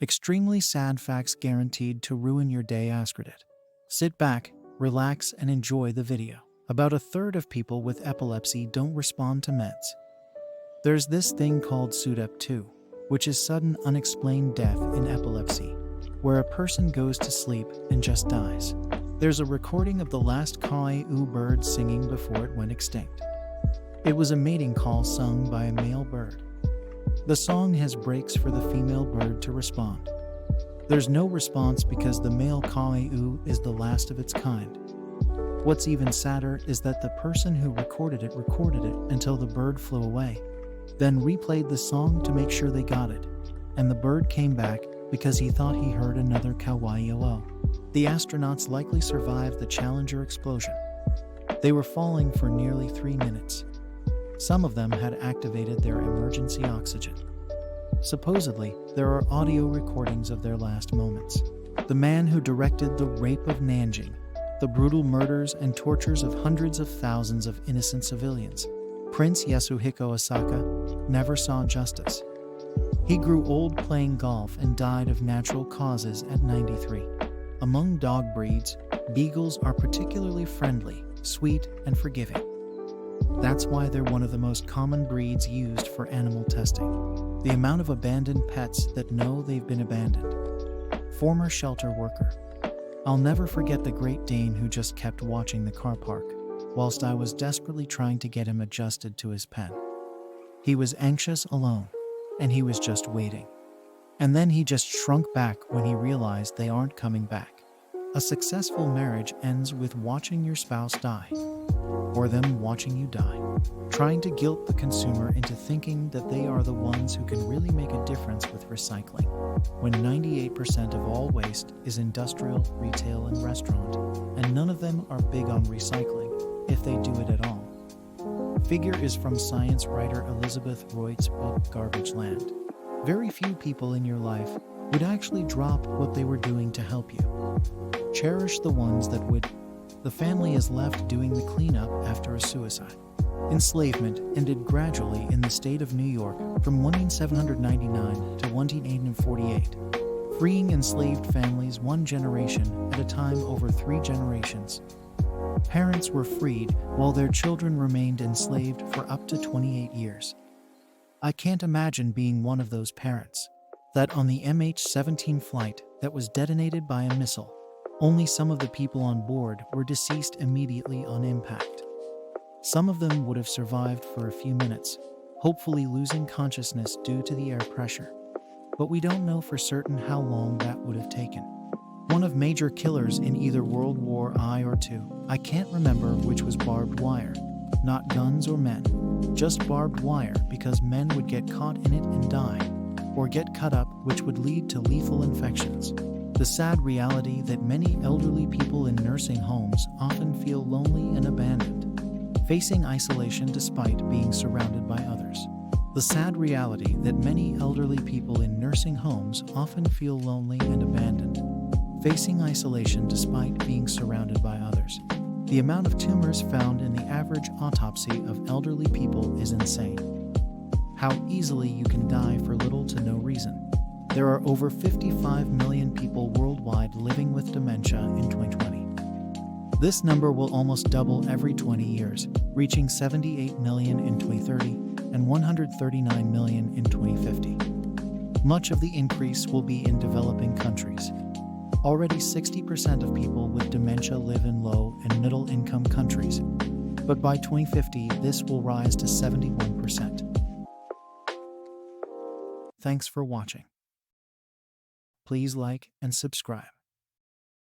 Extremely sad facts guaranteed to ruin your day. AskReddit. Sit back, relax, and enjoy the video. About a third of people with epilepsy don't respond to meds. There's this thing called SUDEP2, which is sudden unexplained death in epilepsy, where a person goes to sleep and just dies. There's a recording of the last Kau bird singing before it went extinct. It was a mating call sung by a male bird. The song has breaks for the female bird to respond. There's no response because the male Kau is the last of its kind. What's even sadder is that the person who recorded it until the bird flew away, then replayed the song to make sure they got it, and the bird came back because he thought he heard another Kau. The astronauts likely survived the Challenger explosion. They were falling for nearly 3 minutes. Some of them had activated their emergency oxygen. Supposedly, there are audio recordings of their last moments. The man who directed the rape of Nanjing, the brutal murders and tortures of hundreds of thousands of innocent civilians, Prince Yasuhiko Osaka, never saw justice. He grew old playing golf and died of natural causes at 93. Among dog breeds, beagles are particularly friendly, sweet, and forgiving. That's why they're one of the most common breeds used for animal testing. The amount of abandoned pets that know they've been abandoned. Former shelter worker. I'll never forget the Great Dane who just kept watching the car park, whilst I was desperately trying to get him adjusted to his pen. He was anxious alone, and he was just waiting. And then he just shrunk back when he realized they aren't coming back. A successful marriage ends with watching your spouse die, or them watching you die, trying to guilt the consumer into thinking that they are the ones who can really make a difference with recycling, when 98% of all waste is industrial, retail, and restaurant, and none of them are big on recycling, if they do it at all. Figure is from science writer Elizabeth Royt's book Garbage Land. Very few people in your life would actually drop what they were doing to help you. Cherish the ones that would. The family is left doing the cleanup after a suicide. Enslavement ended gradually in the state of New York from 1799 to 1848, freeing enslaved families one generation at a time over 3 generations. Parents were freed while their children remained enslaved for up to 28 years. I can't imagine being one of those parents. That on the MH17 flight that was detonated by a missile, only some of the people on board were deceased immediately on impact. Some of them would have survived for a few minutes, hopefully losing consciousness due to the air pressure. But we don't know for certain how long that would have taken. One of major killers in either World War I or II, I can't remember which, was barbed wire. Not guns or men, just barbed wire, because men would get caught in it and die, or get cut up, which would lead to lethal infections. The sad reality that many elderly people in nursing homes often feel lonely and abandoned, facing isolation despite being surrounded by others. The sad reality that many elderly people in nursing homes often feel lonely and abandoned, facing isolation despite being surrounded by others. The amount of tumors found in the average autopsy of elderly people is insane. How easily you can die for little to no reason. There are over 55 million people worldwide living with dementia in 2020. This number will almost double every 20 years, reaching 78 million in 2030 and 139 million in 2050. Much of the increase will be in developing countries. Already 60% of people with dementia live in low and middle income countries, but by 2050 this will rise to 71%. Thanks for watching. Please like and subscribe.